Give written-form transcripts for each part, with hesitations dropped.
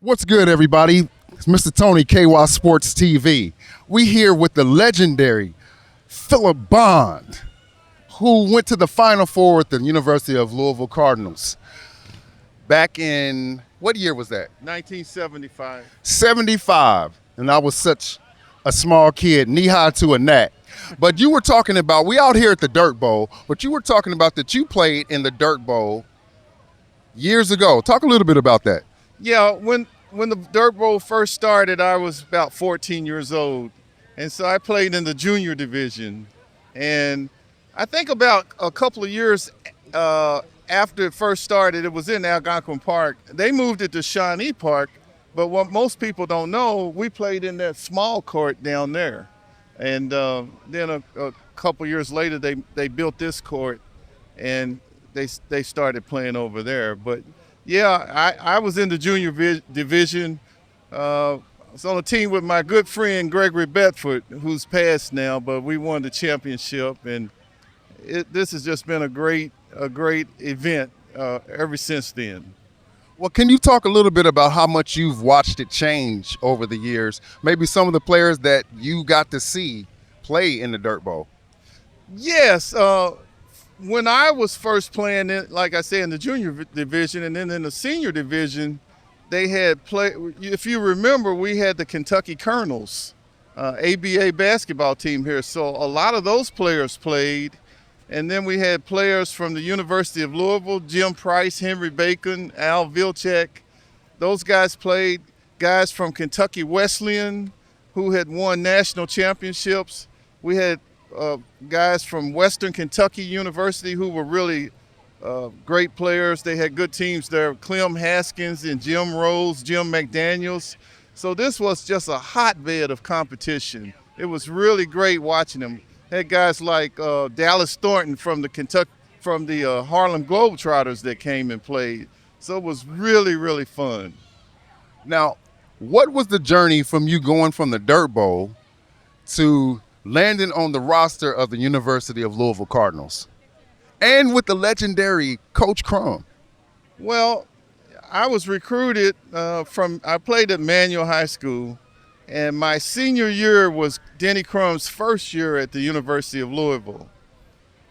What's good, everybody? It's Mr. Tony, KySports.TV. We here with the legendary Phillip Bond, who went to the Final Four with the University of Louisville Cardinals. Back in, what year was that? 1975. 75. And I was such a small kid, knee-high to a gnat. But you were talking about, we out here at the Dirt Bowl, but you were talking about that you played in the Dirt Bowl years ago. Talk a little bit about that. Yeah, when the Dirt Bowl first started, I was about 14 years old. And so I played in the junior division. And I think about a couple of years after it first started, it was in Algonquin Park. They moved it to Shawnee Park. But what most people don't know, we played in that small court down there. And then a couple years later, they built this court, and they started playing over there. But yeah, I was in the junior division. I was on a team with my good friend Gregory Bedford, who's passed now, but we won the championship, and this has just been a great event ever since then. Well, can you talk a little bit about how much you've watched it change over the years? Maybe some of the players that you got to see play in the Dirt Bowl. Yes. When I was first playing, like I said, in the junior division and then in the senior division, they had if you remember, we had the Kentucky Colonels, ABA basketball team here. So a lot of those players played. And then we had players from the University of Louisville, Jim Price, Henry Bacon, Al Vilcek. Those guys played. Guys from Kentucky Wesleyan who had won national championships. We had guys from Western Kentucky University who were really great players. They had good teams there, Clem Haskins and Jim Rose, Jim McDaniels. So this was just a hotbed of competition. It was really great watching them. Had guys like Dallas Thornton from the Harlem Globetrotters that came and played. So it was really, really fun. Now, what was the journey from you going from the Dirt Bowl to landing on the roster of the University of Louisville Cardinals and with the legendary Coach Crum? Well, I was recruited I played at Manual High School. And my senior year was Denny Crum's first year at the University of Louisville.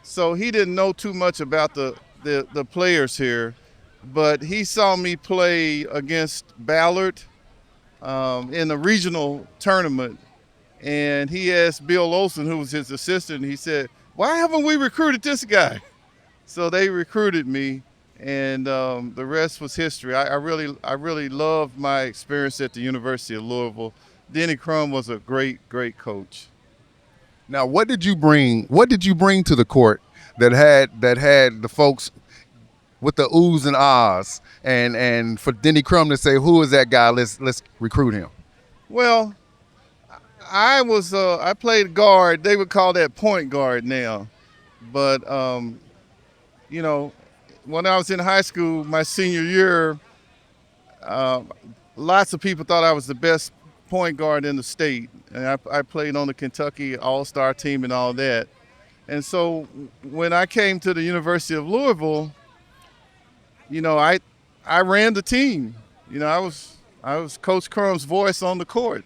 So he didn't know too much about the players here, but he saw me play against Ballard in the regional tournament. And he asked Bill Olson, who was his assistant, he said, "Why haven't we recruited this guy?" So they recruited me, and the rest was history. I really loved my experience at the University of Louisville. Denny Crum was a great coach. Now, what did you bring to the court that had the folks with the oohs and ahs, and for Denny Crum to say, "Who is that guy? Let's recruit him"? Well, I played guard. They would call that point guard now, but when I was in high school, my senior year, lots of people thought I was the best point guard in the state, and I played on the Kentucky All-Star team and all that. And so when I came to the University of Louisville, I ran the team. I was Coach Crum's voice on the court.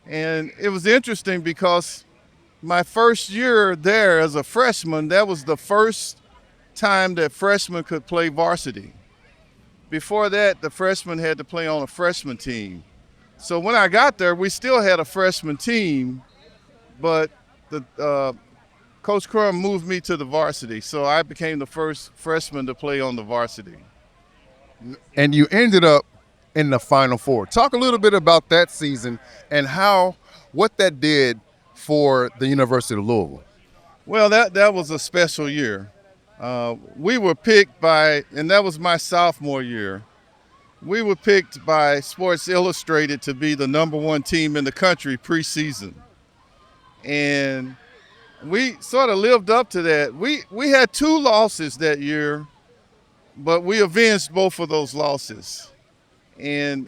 And it was interesting because my first year there as a freshman, that was the first time that freshmen could play varsity. Before that, the freshmen had to play on a freshman team. So when I got there, we still had a freshman team, but Coach Crum moved me to the varsity. So I became the first freshman to play on the varsity. And you ended up in the Final Four. Talk a little bit about that season and what that did for the University of Louisville. Well, that was a special year. We were picked and that was my sophomore year. We were picked by Sports Illustrated to be the #1 team in the country preseason. And we sort of lived up to that. We had 2 losses that year, but we avenged both of those losses. And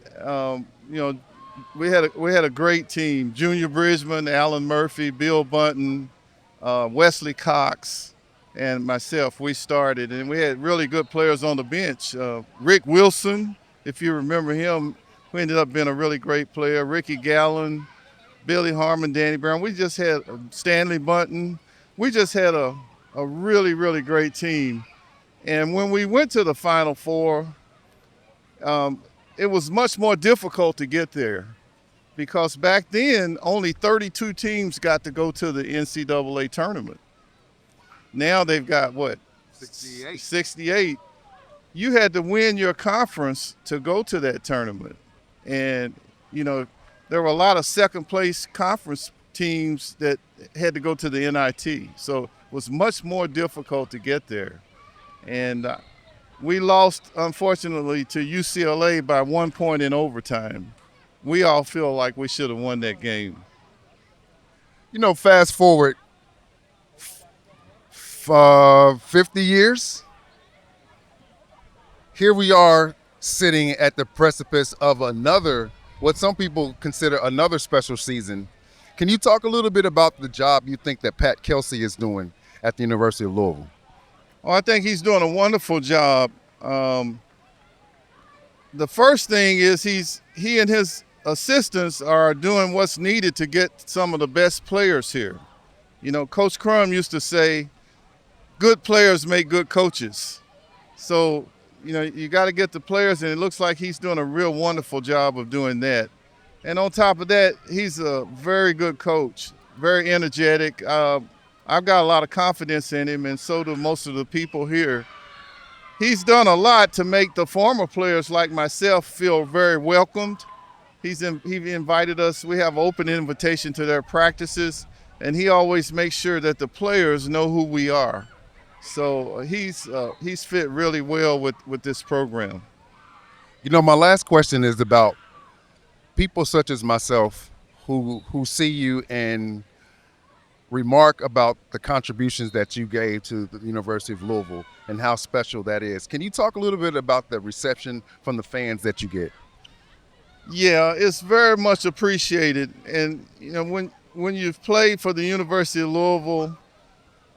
we had a great team. Junior Bridgman, Alan Murphy, Bill Bunton, Wesley Cox, and myself. We started, and we had really good players on the bench. Rick Wilson, if you remember him, who ended up being a really great player, Ricky Gallen, Billy Harmon, Danny Brown. We just had Stanley Bunton. We just had a really, really great team. And when we went to the Final Four, it was much more difficult to get there because back then only 32 teams got to go to the NCAA tournament. Now they've got what? 68. 68. You had to win your conference to go to that tournament. And, there were a lot of second place conference teams that had to go to the NIT. So it was much more difficult to get there. And we lost, unfortunately, to UCLA by 1 point in overtime. We all feel like we should have won that game. Fast forward 50 years. Here we are sitting at the precipice of another, what some people consider another special season. Can you talk a little bit about the job you think that Pat Kelsey is doing at the University of Louisville? Oh, I think he's doing a wonderful job. The first thing is he and his assistants are doing what's needed to get some of the best players here. Coach Crum used to say, good players make good coaches. So, you got to get the players, and it looks like he's doing a real wonderful job of doing that. And on top of that, he's a very good coach, very energetic. I've got a lot of confidence in him, and so do most of the people here. He's done a lot to make the former players like myself feel very welcomed. He invited us. We have open invitation to their practices, and he always makes sure that the players know who we are. So he's fit really well with this program. My last question is about people such as myself who see you and remark about the contributions that you gave to the University of Louisville and how special that is. Can you talk a little bit about the reception from the fans that you get? Yeah, it's very much appreciated. And, when you've played for the University of Louisville,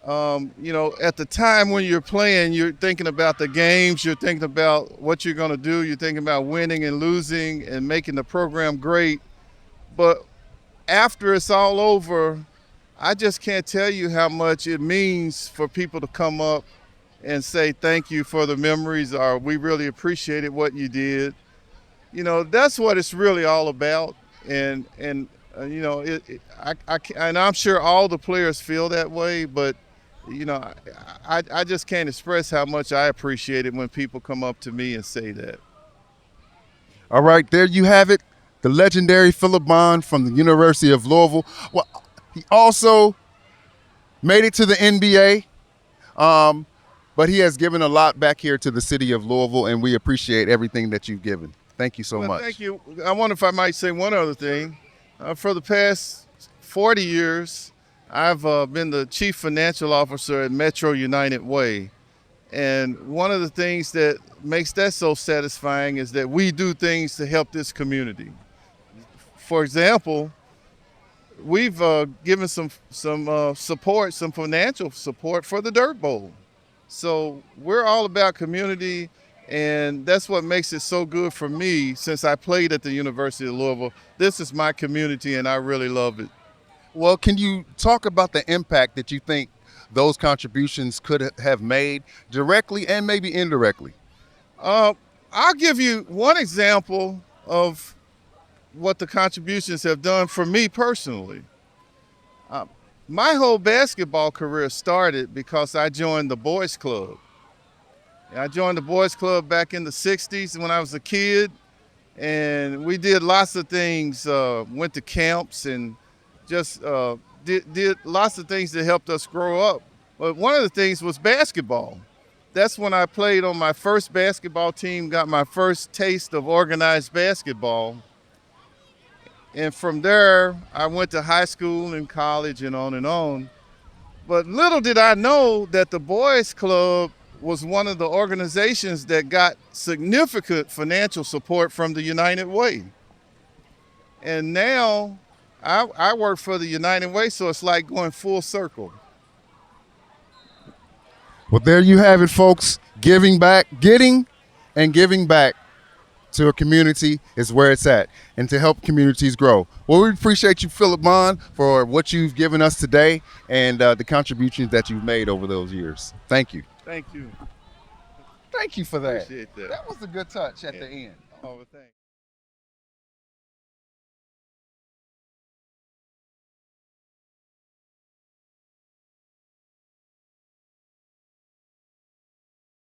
at the time when you're playing, you're thinking about the games, you're thinking about what you're going to do, you're thinking about winning and losing and making the program great. But after it's all over, I just can't tell you how much it means for people to come up and say thank you for the memories, or we really appreciated what you did. That's what it's really all about. And I'm sure all the players feel that way, but I just can't express how much I appreciate it when people come up to me and say that. All right, there you have it. The legendary Phillip Bond from the University of Louisville. Well, he also made it to the NBA, but he has given a lot back here to the city of Louisville, and we appreciate everything that you've given. Thank you so much. Thank you. I wonder if I might say one other thing. For the past 40 years, I've been the chief financial officer at Metro United Way. And one of the things that makes that so satisfying is that we do things to help this community. For example, we've given some support, some financial support for the Dirt Bowl. So we're all about community, and that's what makes it so good for me since I played at the University of Louisville. This is my community, and I really love it. Well, can you talk about the impact that you think those contributions could have made directly and maybe indirectly? I'll give you one example of what the contributions have done for me personally. My whole basketball career started because I joined the boys club. I joined the boys club back in the 60s when I was a kid, and we did lots of things, went to camps and just did lots of things that helped us grow up. But one of the things was basketball. That's when I played on my first basketball team, got my first taste of organized basketball. And from there, I went to high school and college and on and on. But little did I know that the boys club was one of the organizations that got significant financial support from the United Way. And now I work for the United Way, so it's like going full circle. Well, there you have it, folks. Giving back, getting and giving back to a community is where it's at, and to help communities grow. Well, we appreciate you, Phillip Bond, for what you've given us today and the contributions that you've made over those years. Thank you. Thank you. Thank you for that. Appreciate that. That was a good touch at Yeah. the end. Oh, well, thanks.